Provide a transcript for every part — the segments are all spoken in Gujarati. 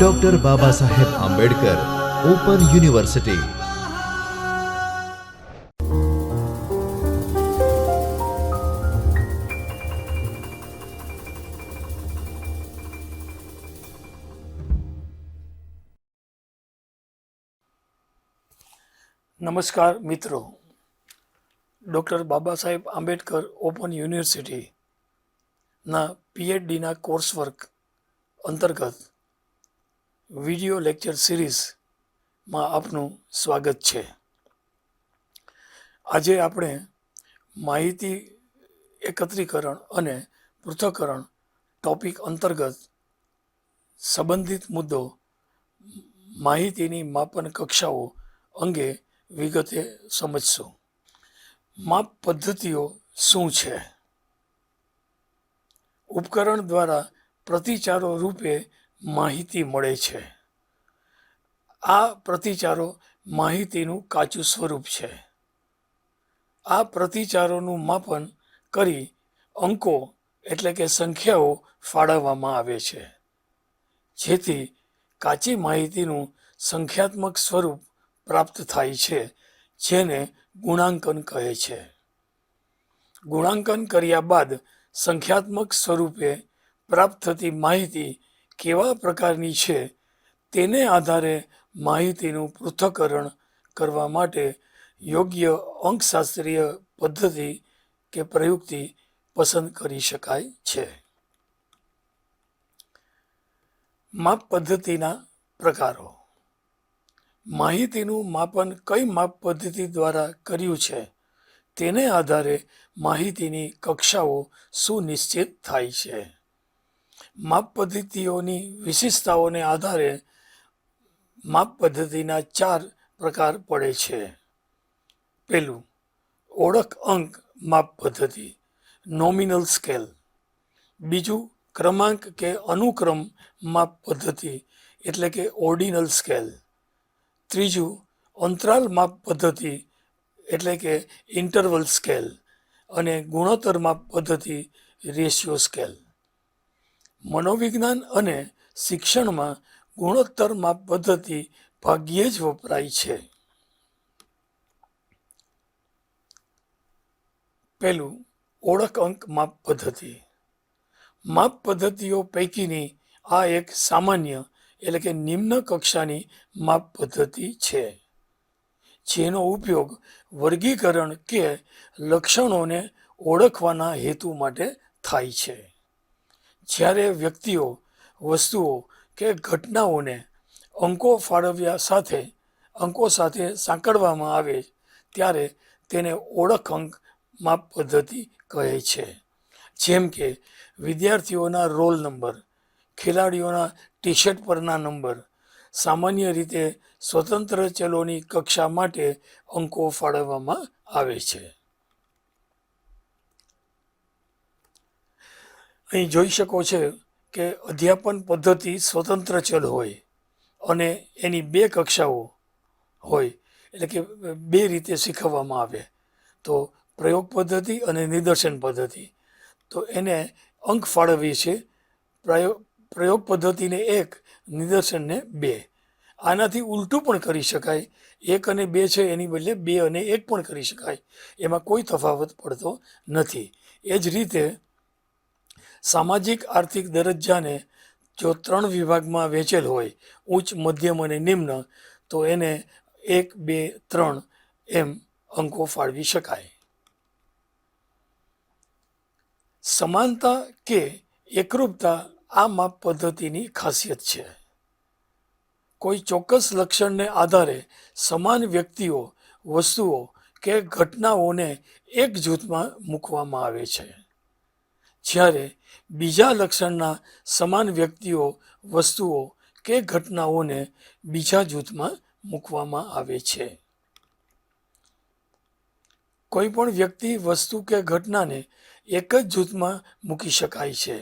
Doctor Baba Saheb Ambedkar open university. નમસ્કાર મિત્રો, ડૉક્ટર બાબા સાહેબ આંબેડકર ઓપન યુનિવર્સિટીના PhDના કોર્સવર્ક અંતર્ગત વિડિયો લેક્ચર સિરીઝમાં આપનું સ્વાગત છે. આજે આપણે માહિતી એકત્રીકરણ અને પૃથ્થકરણ ટોપિક અંતર્ગત સંબંધિત મુદ્દો માહિતીની માપન કક્ષાઓ અંગે વિગતે સમજશું. માપ પદ્ધતિઓ શું છે? ઉપકરણ દ્વારા પ્રતિચારો રૂપે માહિતી મળે છે. આ પ્રતિચારો માહિતીનું કાચું સ્વરૂપ છે. આ પ્રતિચારોનું માપન કરી અંકો એટલે કે સંખ્યાઓ ફાળવવામાં આવે છે, જેથી કાચી માહિતીનું સંખ્યાત્મક સ્વરૂપ પ્રાપ્ત થાય છે, જેને ગુણાંકન કહે છે. ગુણાંકન કર્યા બાદ સંખ્યાત્મક સ્વરૂપે પ્રાપ્ત થતી માહિતી કેવા પ્રકારની છે તેને આધારે માહિતીનું પૃથ્થકરણ કરવા માટે યોગ્ય અંકશાસ્ત્રીય પદ્ધતિ કે પ્રયુક્તિ પસંદ કરી શકાય છે. માપ પદ્ધતિના પ્રકારો. માહિતીનું માપન કઈ માપ પદ્ધતિ દ્વારા કર્યું છે તેને આધારે માહિતીની કક્ષાઓ સુનિશ્ચિત થાય છે. માપ પદ્ધતિઓની વિશિષ્ટતાઓને આધારે માપ પદ્ધતિના 4 પ્રકાર પડે છે. પહેલું, ઓળખ અંક માપ પદ્ધતિ નોમિનલ સ્કેલ. બીજું, ક્રમાંક કે અનુક્રમ માપ પદ્ધતિ એટલે કે ઓર્ડિનલ સ્કેલ. ત્રીજું, અંતરાલ માપ પદ્ધતિ એટલે કે ઇન્ટરવલ સ્કેલ. અને ગુણોત્તર માપ પદ્ધતિ રેશિયો સ્કેલ. મનોવિજ્ઞાન અને શિક્ષણમાં ગુણોત્તર માપ પદ્ધતિ ભાગ્યે જ વપરાય છે. પહેલું, ઓળખ અંક માપ પદ્ધતિ. માપ પદ્ધતિઓ પૈકીની આ એક સામાન્ય એટલે કે નિમ્ન કક્ષાની માપ પદ્ધતિ છે, જેનો ઉપયોગ વર્ગીકરણ કે લક્ષણોને ઓળખવાના હેતુ માટે થાય છે. જ્યારે વ્યક્તિઓ, વસ્તુઓ કે ઘટનાઓને અંકો ફાળવ્યા અંકો સાથે સાંકળવામાં આવે ત્યારે તેને ઓળખ અંક માપ પદ્ધતિ કહે છે. જેમ કે વિદ્યાર્થીઓના રોલ નંબર, ખેલાડીઓના ટી-શર્ટ પરના નંબર. સામાન્ય રીતે સ્વતંત્ર ચલોની કક્ષા માટે અંકો ફાળવવામાં આવે છે. અહીં જોઈ શકો છો કે અધ્યાપન પદ્ધતિ સ્વતંત્ર ચલ હોય અને એની 2 કક્ષાઓ હોય, એટલે કે 2 રીતે શીખવવામાં આવે. તો પ્રયોગ પદ્ધતિ અને નિદર્શન પદ્ધતિ. તો એને અંક ફાળવીએ છે. પ્રયોગ પદ્ધતિને 1, નિદર્શનને 2. આનાથી ઉલટું પણ કરી શકાય. 1 અને 2 છે એની બદલે 2 અને 1 પણ કરી શકાય. એમાં કોઈ તફાવત પડતો નથી. એ જ રીતે સામાજિક આર્થિક દરજ્જાને જો 3 વિભાગમાં વહેંચેલ હોય, ઉચ્ચ, મધ્યમ અને નિમ્ન, તો એને 1, 2, 3 એમ અંકો ફાળવી શકાય. સમાનતા કે એકરૂપતા આ માપ પદ્ધતિની ખાસિયત છે. કોઈ ચોક્કસ લક્ષણને આધારે સમાન વ્યક્તિઓ, વસ્તુઓ કે ઘટનાઓને એક જૂથમાં મૂકવામાં આવે છે, જ્યારે બીજા લક્ષણના સમાન વ્યક્તિઓ, વસ્તુઓ કે ઘટનાઓને બીજા જૂથમાં મૂકવામાં આવે છે. કોઈ પણ વ્યક્તિ, વસ્તુ કે ઘટનાને એક જ જૂથમાં મૂકી શકાય છે.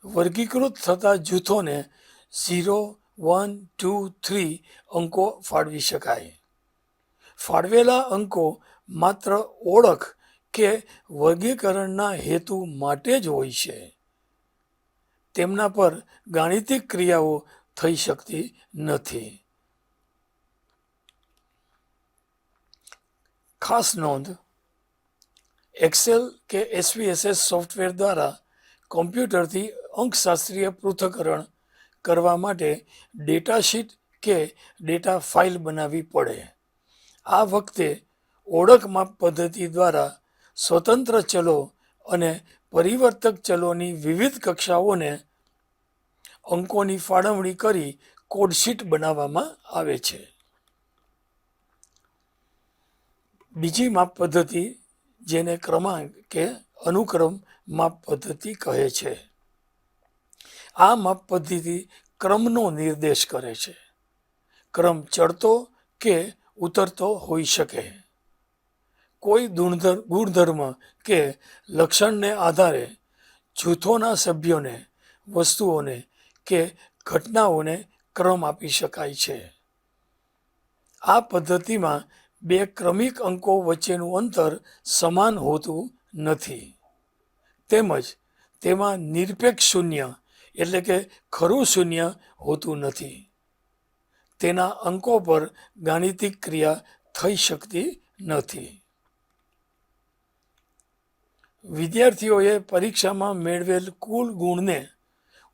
વર્ગીકૃત થતા જૂથોને 0, 1, 2, 3 અંકો ફાળવી શકાય. ફાળવેલા અંકો માત્ર ઓળખ કે વર્ગીકરણના હેતુ માટે જ હોય છે. તેમના પર ગાણિતિક ક્રિયાઓ થઈ શકતી નથી. ખાસ નોંધ, એક્સેલ કે એસપીએસએસ સોફ્ટવેર દ્વારા કોમ્પ્યુટરથી અંકશાસ્ત્રીય પૃથ્થકરણ કરવા માટે ડેટા શીટ કે ડેટા ફાઇલ બનાવવી પડે. આ વખતે ઓળખ માપ પદ્ધતિ દ્વારા સ્વતંત્ર ચલો અને પરિવર્તક ચલોની વિવિધ કક્ષાઓને અંકોની ફાળવણી કરી કોડશીટ બનાવવામાં આવે છે. બીજી માપ પદ્ધતિ, જેને ક્રમાંક કે અનુક્રમ માપ પદ્ધતિ કહે છે, આ માપ પદ્ધતિ ક્રમનો નિર્દેશ કરે છે. ક્રમ ચડતો કે ઉતરતો હોઈ શકે. કોઈ ગુણધર્મ કે લક્ષણને આધારે જૂથોના સભ્યોને, વસ્તુઓને કે ઘટનાઓને ક્રમ આપી શકાય છે. આ પદ્ધતિમાં બે ક્રમિક અંકો વચ્ચેનું અંતર સમાન હોતું નથી, તેમજ તેમાં નિરપેક્ષ શૂન્ય એટલે કે ખરું શૂન્ય હોતું નથી. તેના અંકો પર ગાણિતિક ક્રિયા થઈ શકતી નથી. વિદ્યાર્થીઓએ પરીક્ષામાં મેળવેલ કુલ ગુણને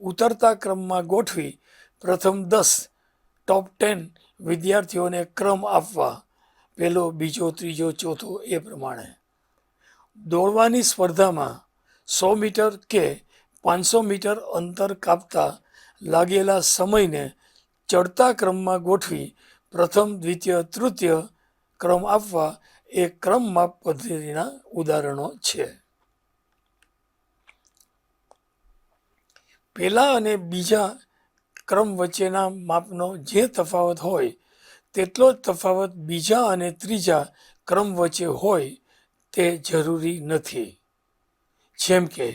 ઉતરતા ક્રમમાં ગોઠવી પ્રથમ 10 ટોપ 10 વિદ્યાર્થીઓને ક્રમ આપવા, પહેલો, બીજો, ત્રીજો, ચોથો એ પ્રમાણે. દોડવાની સ્પર્ધામાં 100 મીટર કે 500 મીટર અંતર કાપતા લાગેલા સમયને ચડતા ક્રમમાં ગોઠવી પ્રથમ, દ્વિતીય, તૃતીય ક્રમ આપવા એ ક્રમ માપ પદ્ધતિના ઉદાહરણો છે. પહેલા અને બીજા ક્રમ વચ્ચેના માપનો જે તફાવત હોય તેટલો જ તફાવત બીજા અને ત્રીજા ક્રમ વચ્ચે હોય તે જરૂરી નથી. જેમ કે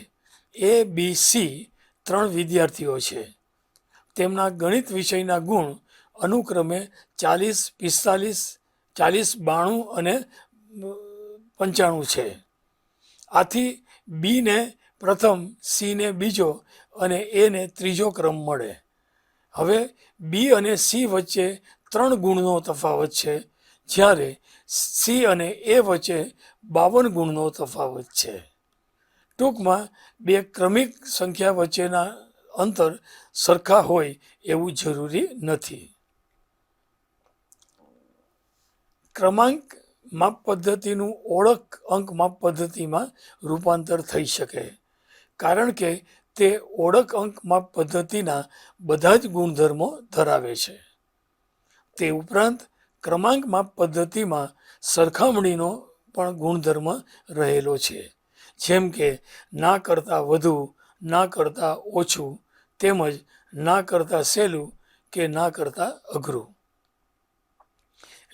એ, બી, સી 3 વિદ્યાર્થીઓ છે. તેમના ગણિત વિષયના ગુણ અનુક્રમે 40, 45, 40, 92 અને 95 છે. આથી બીને પ્રથમ, સીને બીજો અને એને ત્રીજો ક્રમ મળે. હવે બી અને સી વચ્ચે 3 ગુણનો તફાવત છે, જ્યારે સી અને એ વચ્ચે 52 ગુણનો તફાવત છે. ટૂંકમાં બે ક્રમિક સંખ્યા વચ્ચેના અંતર સરખા હોય એવું જરૂરી નથી. ક્રમાંક માપ પદ્ધતિનું ઓળખ અંક માપ પદ્ધતિમાં રૂપાંતર થઈ શકે, કારણ કે તે ઓળખ અંક માપ પદ્ધતિના બધા જ ગુણધર્મો ધરાવે છે. તે ઉપરાંત ક્રમાંક માપ પદ્ધતિમાં સરખામણીનો પણ ગુણધર્મ રહેલો છે, જેમ કે ના કરતાં વધુ, ના કરતાં ઓછું, તેમજ ના કરતાં સહેલું કે ના કરતાં અઘરું.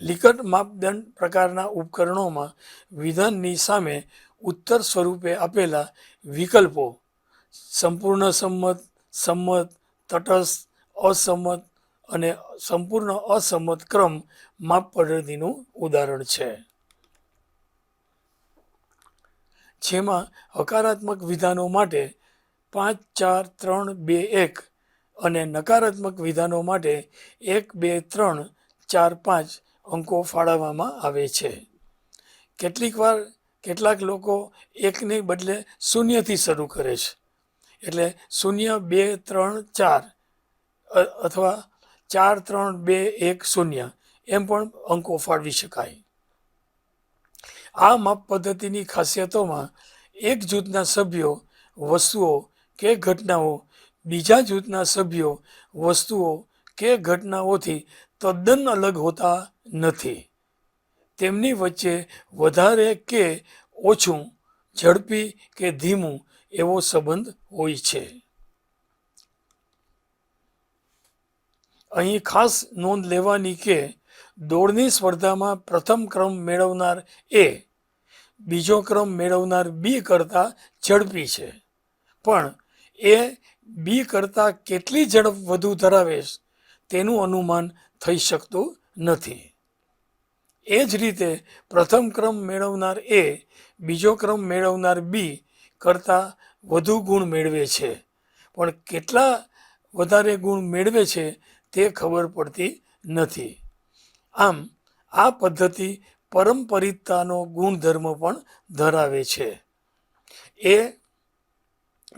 લિકટ માપદંડ પ્રકારના ઉપકરણોમાં વિધાનની સામે ઉત્તર સ્વરૂપે આપેલા વિકલ્પો સંપૂર્ણ સંમત, સંમત, તટસ્થ, અસંમત અને સંપૂર્ણ અસંમત ક્રમ માપ પદ્ધતિનું ઉદાહરણ છે. જેમાં હકારાત્મક વિધાનો માટે 5, 4, 3, 2, 1 અને નકારાત્મક વિધાનો માટે 1, 2, 3, 4, 5 અંકો ફાળવવામાં આવે છે. કેટલાક લોકો 1ને બદલે 0થી શરૂ કરે છે, એટલે 0, 2, 3, 4 અથવા 4, 3, 2, 1, 0 એમ પણ અંકો ફાળવી શકાય. આ માપ પદ્ધતિની ખાસિયતોમાં એક જૂથના સભ્યો, વસ્તુઓ કે ઘટનાઓ બીજા જૂથના સભ્યો, વસ્તુઓ કે ઘટનાઓથી તદ્દન અલગ હોતા નથી. તેમની વચ્ચે વધારે કે ઓછું, ઝડપી કે ધીમું એવો સંબંધ હોય છે. અહીં ખાસ નોંધ લેવાની કે દોડની સ્પર્ધામાં પ્રથમ ક્રમ મેળવનાર એ બીજો ક્રમ મેળવનાર બી કરતાં ઝડપી છે, પણ એ બી કરતાં કેટલી ઝડપ વધુ ધરાવે છે તેનું અનુમાન થઈ શકતું નથી. એ જ રીતે પ્રથમ ક્રમ મેળવનાર એ બીજો ક્રમ મેળવનાર બી કરતાં વધુ ગુણ મેળવે છે, પણ કેટલા વધારે ગુણ મેળવે છે તે ખબર પડતી નથી. આમ આ પદ્ધતિ પરંપરિતતાનો ગુણધર્મ પણ ધરાવે છે. એ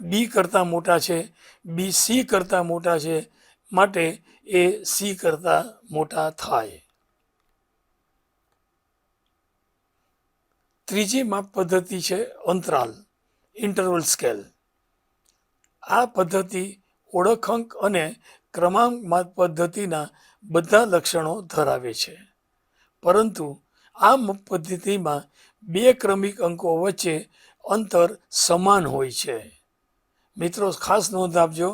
બી કરતાં મોટા છે, બી સી કરતાં મોટા છે, માટે એ સી કરતાં મોટા થાય. ત્રીજી માપ પદ્ધતિ છે અંતરાલ, ઇન્ટરવલ સ્કેલ. આ પદ્ધતિ ઓળખાંક અને ક્રમાંક માપ પદ્ધતિના બધા લક્ષણો ધરાવે છે, પરંતુ આ માપ પદ્ધતિમાં બે ક્રમિક અંકો વચ્ચે અંતર સમાન હોય છે. મિત્રો ખાસ નોંધ આપજો,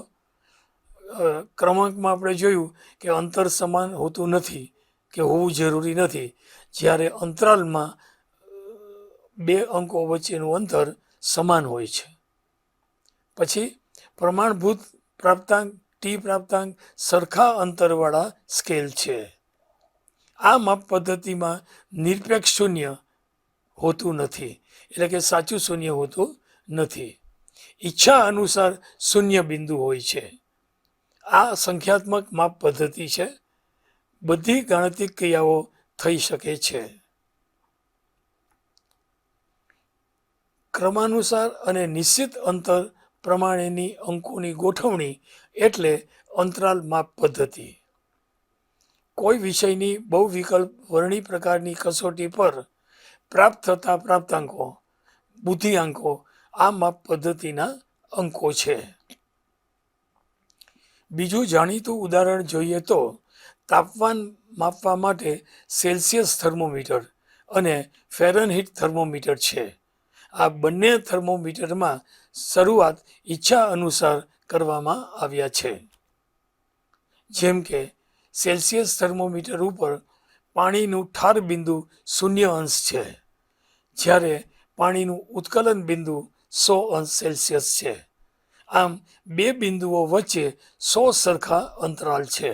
ક્રમાંકમાં આપણે જોયું કે અંતર સમાન હોતું નથી કે હોવું જરૂરી નથી, જ્યારે અંતરાલમાં બે અંકો વચ્ચેનું અંતર સમાન હોય છે. પછી પ્રમાણભૂત પ્રાપ્તાંક, ટી પ્રાપ્તાંક સરખા અંતરવાળા સ્કેલ છે. આ માપ પદ્ધતિમાં નિરપેક્ષ શૂન્ય હોતું નથી, એટલે કે સાચું શૂન્ય હોતું નથી. ઈચ્છા અનુસાર શૂન્ય બિંદુ હોય છે. આ સંખ્યાત્મક માપ પદ્ધતિ છે. બધી ગાણિતિક ક્રિયાઓ થઈ શકે છે. ક્રમાનુસાર અને નિશ્ચિત અંતર પ્રમાણેની અંકોની ગોઠવણી એટલે અંતરાલ માપ પદ્ધતિ. કોઈ વિષયની બહુવિકલ્પ વર્ણી પ્રકારની કસોટી પર પ્રાપ્ત થતા પ્રાપ્તાંકો, બુદ્ધિઆંકો આ માપ પદ્ધતિના અંકો છે. બીજું જાણીતું ઉદાહરણ જોઈએ તો તાપમાન માપવા માટે સેલ્સિયસ થર્મોમીટર અને ફેરનહીટ થર્મોમીટર છે. આ બંને થર્મોમીટરમાં શરૂઆત ઈચ્છા અનુસાર કરવામાં આવ્યા છે. જેમ કે સેલ્સિયસ થર્મોમીટર ઉપર પાણીનું ઠાર બિંદુ 0° છે, જ્યારે પાણીનું ઉત્કલન બિંદુ 100°C છે. આમ બે બિંદુઓ વચ્ચે 100 સરખા અંતરાલ છે.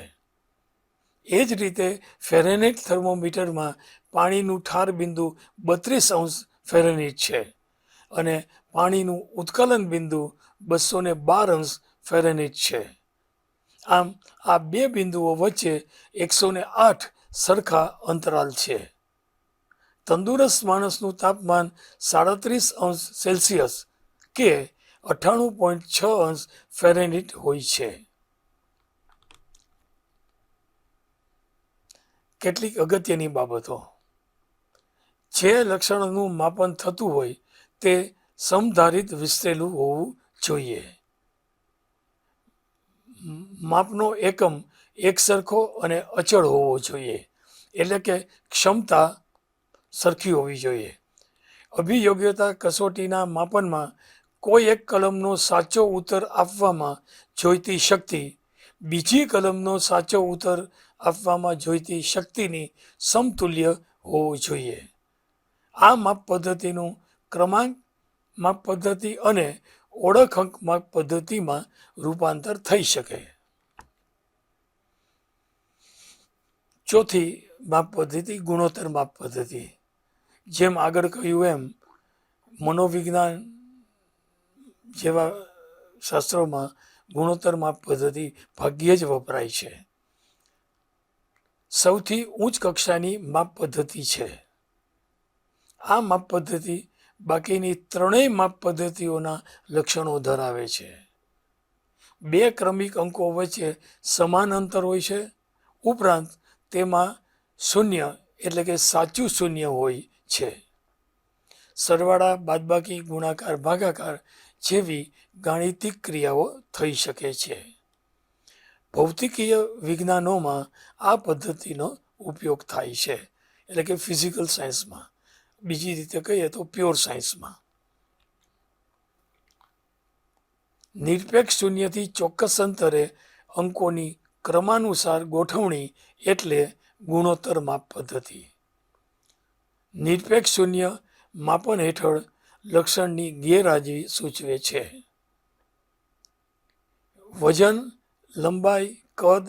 એ જ રીતે ફેરનહીટ થર્મોમીટરમાં પાણીનું ઠાર બિંદુ 32° છે અને પાણીનું ઉત્કલન બિંદુ 212° છે. આમ આ બે બિંદુઓ વચ્ચે 108 સરખા અંતરાલ છે. તંદુરસ્ત માણસનું તાપમાન 37°C કે 98.6° હોય છે. કેટલીક અગત્યની બાબતો. જે લક્ષણોનું માપન થતું હોય તે સમધારિત વિસ્તરેલું હોવું જોઈએ. માપનો એકમ એકસરખો અને અચળ હોવો જોઈએ, એટલે કે ક્ષમતા સરખી હોવી જોઈએ. અભિયોગ્યતા કસોટીના માપનમાં કોઈ એક કલમનો સાચો ઉત્તર આપવામાં જોઈતી શક્તિ બીજી કલમનો સાચો ઉત્તર આપવામાં જોઈતી શક્તિની સમતુલ્ય હોવો જોઈએ. આ માપ પદ્ધતિનું ક્રમાંક માપ પદ્ધતિ અને ઓળખાંક માપ પદ્ધતિમાં રૂપાંતર થઈ શકે. ચોથી માપ પદ્ધતિ ગુણોત્તર માપ પદ્ધતિ. જેમ આગળ કહ્યું એમ મનોવિજ્ઞાન જેવા શાસ્ત્રોમાં ગુણોત્તર માપ પદ્ધતિ ભાગ્યે જ વપરાય છે. સૌથી ઉચ્ચ કક્ષાની માપ પદ્ધતિ છે. આ માપ પદ્ધતિ બાકીની ત્રણેય માપ પદ્ધતિઓના લક્ષણો ધરાવે છે. બે ક્રમિક અંકો વચ્ચે સમાન અંતર હોય છે, ઉપરાંત તેમાં શૂન્ય એટલે કે સાચું શૂન્ય હોય છે. સરવાળા, બાદબાકી, ગુણાકાર, ભાગાકાર જેવી ગાણિતિક ક્રિયાઓ થઈ શકે છે. ભૌતિકીય વિજ્ઞાનોમાં આ પદ્ધતિનો ઉપયોગ થાય છે, એટલે કે ફિઝિકલ સાયન્સમાં. બીજી રીતે કહીએ તો પ્યોર સાયન્સમાં. નિરપેક્ષ શૂન્યથી ચોક્કસ અંતરે અંકોની ક્રમાનુસાર ગોઠવણી એટલે ગુણોત્તર માપ પદ્ધતિ. નિરપેક્ષ શૂન્ય માપન હેઠળ લક્ષણની ગેરહાજરી સૂચવે છે. વજન, લંબાઈ, કદ,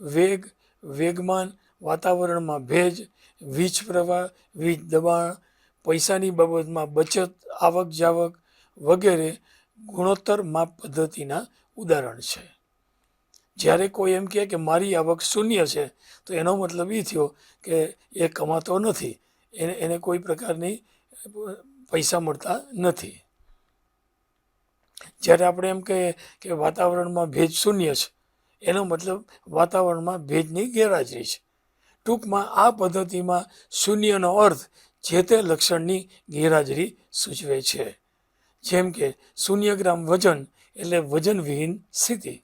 વેગ, વેગમાન, વાતાવરણમાં ભેજ, વીજ પ્રવાહ, વીજ દબાણ, પૈસાની બાબતમાં બચત, આવક જાવક વગેરે ગુણોત્તર માપ પદ્ધતિના ઉદાહરણ છે. જ્યારે કોઈ એમ કહે કે મારી આવક શૂન્ય છે તો એનો મતલબ એ થયો કે એ કમાતો નથી, એને કોઈ પ્રકારની પૈસા મળતા નથી. જ્યારે આપણે એમ કહીએ કે વાતાવરણમાં ભેજ શૂન્ય છે, એનો મતલબ વાતાવરણમાં ભેજની ગેરહાજરી છે. ટૂંકમાં આ પદ્ધતિમાં શૂન્યનો અર્થ જે તે લક્ષણની ગેરહાજરી સૂચવે છે. જેમ કે 0 ગ્રામ વજન એટલે વજનવિહીન સ્થિતિ.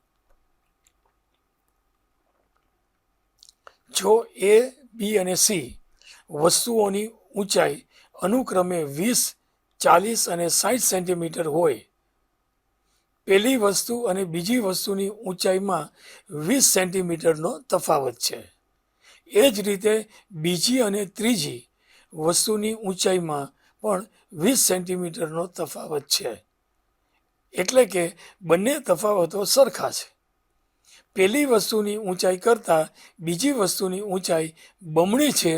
જો એ, બી અને સી વસ્તુઓની ઊંચાઈ અનુક્રમે 20, 40 અને 60 સેન્ટીમીટર હોય, પહેલી વસ્તુ અને બીજી વસ્તુની ઊંચાઈમાં 20 સેન્ટીમીટરનો તફાવત છે. એ જ રીતે બીજી અને ત્રીજી વસ્તુની ઊંચાઈમાં પણ 20 સેન્ટીમીટરનો તફાવત છે. એટલે કે બંને તફાવતો સરખા છે. પહેલી વસ્તુની ઊંચાઈ કરતાં બીજી વસ્તુની ઊંચાઈ બમણી છે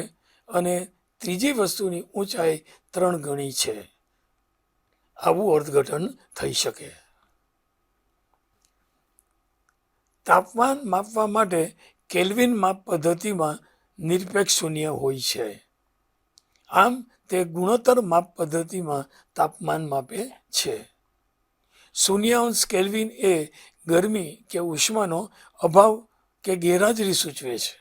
અને ત્રીજી વસ્તુની ઊંચાઈ 3 ગણી છે. આવું અર્થઘટન થઈ શકે. તાપમાન માપવા માટે કેલ્વિન માપ પદ્ધતિમાં નિરપેક્ષ શૂન્ય હોય છે. આમ તે ગુણોત્તર માપ પદ્ધતિમાં તાપમાન માપે છે. 0° કેલ્વિન એ ગરમી કે ઉષ્માનો અભાવ કે ગેરહાજરી સૂચવે છે.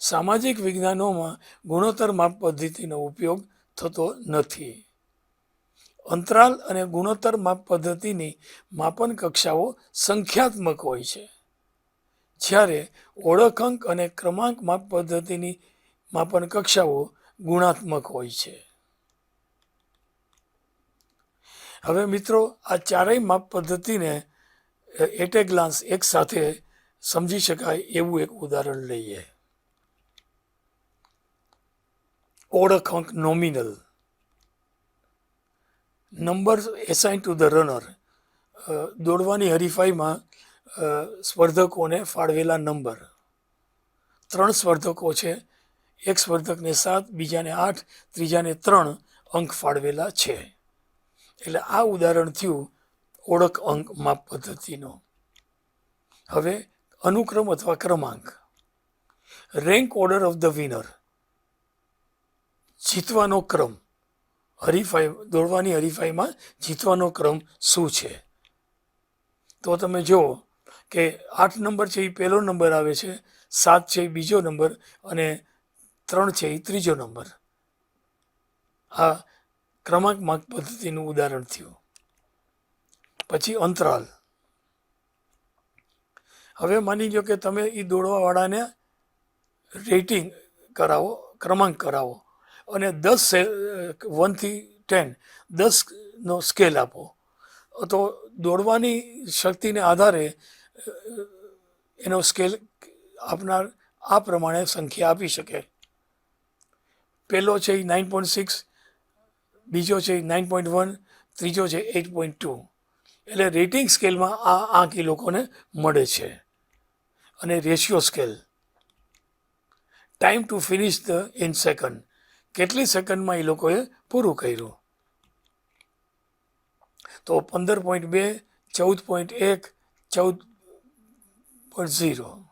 સામાજિક વિજ્ઞાનોમાં ગુણોત્તર માપ પદ્ધતિનો ઉપયોગ થતો નથી. અંતરાલ અને ગુણોત્તર માપ પદ્ધતિની માપન કક્ષાઓ સંખ્યાત્મક હોય છે, જ્યારે ઓળખાંક અને ક્રમાંક માપ પદ્ધતિની માપન કક્ષાઓ ગુણાત્મક હોય છે. હવે મિત્રો, આ ચારેય માપ પદ્ધતિને એટ એ ગ્લાન્સ એક સાથે સમજી શકાય એવું એક ઉદાહરણ લઈએ. ઓળખાંક nominal. Number assign to the runner. દોડવાની હરીફાઈમાં સ્પર્ધકોને ફાળવેલા નંબર. 3 સ્પર્ધકો છે. એક સ્પર્ધકને 7, બીજાને 8, ત્રીજાને 3 અંક ફાળવેલા છે. એટલે આ ઉદાહરણ થયું ઓળખ અંક માપ પદ્ધતિનો. હવે અનુક્રમ અથવા ક્રમાંક. Rank order of the winner. જીતવાનો ક્રમ. દોડવાની હરીફાઈમાં જીતવાનો ક્રમ શું છે? તો તમે જુઓ કે 8 નંબર છે એ પહેલો નંબર આવે છે, 7 છે એ બીજો નંબર અને 3 છે એ ત્રીજો નંબર. આ ક્રમાંક માપ પદ્ધતિનું ઉદાહરણ થયું. પછી અંતરાલ. હવે માની લો કે તમે એ દોડવાવાળાને રેટિંગ કરાવો, ક્રમાંક કરાવો અને 1 થી 10, 10નો સ્કેલ આપો. તો દોડવાની શક્તિને આધારે એનો સ્કેલ આપનાર આ પ્રમાણે સંખ્યા આપી શકે. પહેલો છે એ 9.6, બીજો છે 9.1, ત્રીજો છે 8.2. એટલે રેટિંગ સ્કેલમાં આ આંક એ લોકોને મળે છે. અને ratio scale. Time to finish the in second. કેટલી સેકન્ડમાં એ લોકોએ પૂરું કર્યું. તો 15.2, 14.1, 14.0.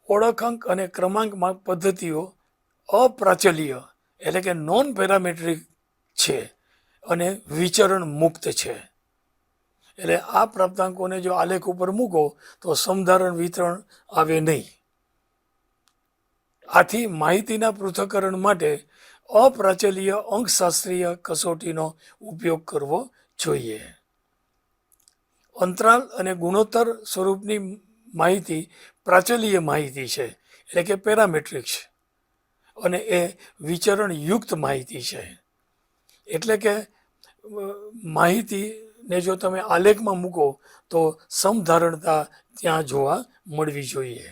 ઓળખાંક અને ક્રમાંક માપ પદ્ધતિઓ અપ્રાચલીય એટલે કે નોન પેરામેટ્રિક છે અને વિચરણ મુક્ત છે. એટલે આ પ્રાપ્તાંકોને જો આલેખ ઉપર મૂકો તો સમધારણ વિતરણ આવે નહીં. આથી માહિતીના પૃથ્થકરણ માટે અપ્રાચલીય અંકશાસ્ત્રીય કસોટીનો ઉપયોગ કરવો જોઈએ. અંતરાલ અને ગુણોત્તર સ્વરૂપની માહિતી પ્રાચલીય માહિતી છે, એટલે કે પેરામેટ્રિક છે, અને એ વિચરણયુક્ત માહિતી છે. એટલે કે માહિતીને જો તમે આલેખમાં મૂકો તો સમધારણતા ત્યાં જોવા મળવી જોઈએ.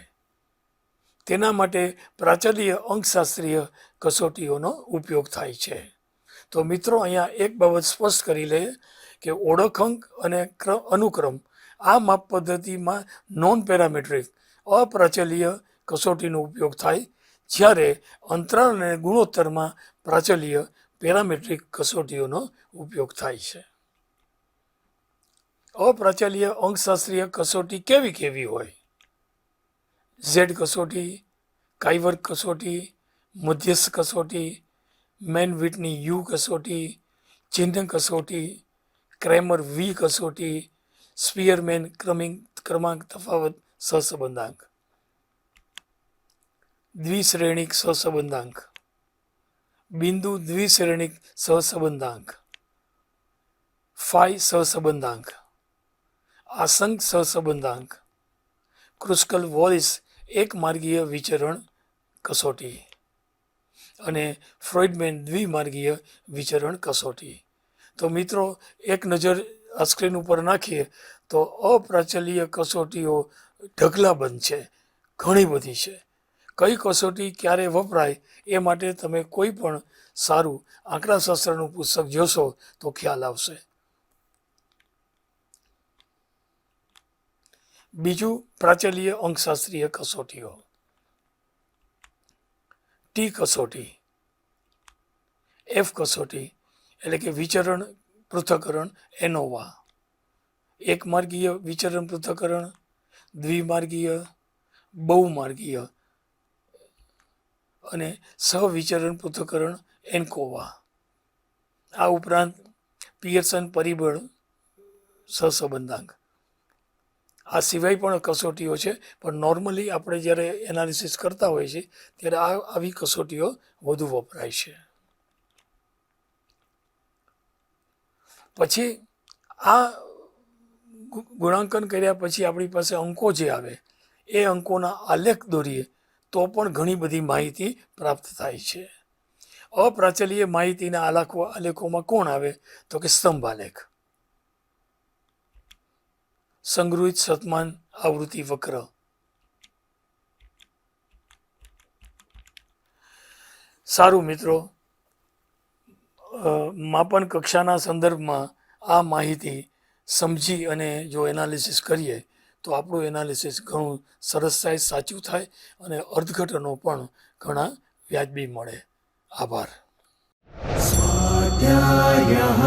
તેના માટે પ્રાચલીય અંકશાસ્ત્રીય કસોટીઓનો ઉપયોગ થાય છે. તો મિત્રો, અહીંયા એક બાબત સ્પષ્ટ કરી લઈએ કે ઓળખાંક અને અનુક્રમ આ માપ પદ્ધતિમાં નોન પેરામેટ્રિક અપ્રાચલીય કસોટીનો ઉપયોગ થાય, જ્યારે અંતરાલ અને ગુણોત્તરમાં પ્રાચલીય પેરામેટ્રિક કસોટીઓનો ઉપયોગ થાય છે. અપ્રાચાલ્ય અંકશાસ્ત્રીય કસોટી કેવી હોય? ઝેડ કસોટી, કાઈવર્ક કસોટી, મધ્યસ્થ કસોટી, મેન વિટની યુ કસોટી, ચિહ્ન કસોટી, ક્રેમર વી કસોટી, સ્પિયરમેન ક્રમાંક તફાવત સહસંબંધાંક, દ્વિશ્રેણિક સહસંબંધાંક, બિંદુ દ્વિશ્રેણિક સહસંબંધાંક, ફાઈ સહસંબંધાંક, આસંક સહસંબંધાંક, ક્રુસ્કલ વોલિસ એક માર્ગીય વિચરણ કસોટી અને ફ્રોઇડમેન દ્વિમાર્ગીય વિચરણ કસોટી. તો મિત્રો, એક નજર આ સ્ક્રીન ઉપર નાખીએ તો અપ્રાચલ્ય કસોટીઓ ઢગલાબંધ છે, ઘણી બધી છે. કઈ કસોટી ક્યારે વપરાય એ માટે તમે કોઈ પણ સારું આંકડાશાસ્ત્રનું પુસ્તક જોશો તો ખ્યાલ આવશે. બીજું, પ્રાચલ્ય અંકશાસ્ત્રીય કસોટીઓ. ટી કસોટી, એફ કસોટી એટલે કે વિચરણ પૃથ્થકરણ એનોવા, એક માર્ગીય વિચરણ પૃથ્થકરણ, દ્વિમાર્ગીય, બહુમાર્ગીય અને સહવિચરણ પૃથ્થકરણ એન્કોવા. આ ઉપરાંત પિયર્સન પરિબળ સહસંબંધાંક. આ સિવાય પણ કસોટીઓ છે, પણ નોર્મલી આપણે જ્યારે એનાલિસિસ કરતા હોઈએ છીએ ત્યારે આવી કસોટીઓ વધુ વપરાય છે. પછી આ ગુણાંકન કર્યા પછી આપણી પાસે અંકો જે આવે એ અંકોના આલેખ દોરીએ તો પણ ઘણી બધી માહિતી પ્રાપ્ત થાય છે. અપ્રાચલ્ય માહિતીના આલેખોમાં કોણ આવે? તો કે સ્તંભ આલેખ, સંગૃહિત શતમાન આવૃત્તિ વક્ર, સારું મિત્રો, માપન કક્ષાના સંદર્ભમાં આ માહિતી સમજી અને જો એનાલિસિસ કરીએ તો આપણું એનાલિસિસ ઘણું સરસ થાય, સાચું થાય અને અર્થઘટનો પણ ઘણા વ્યાજબી મળે. આભાર. स्वाध्यायः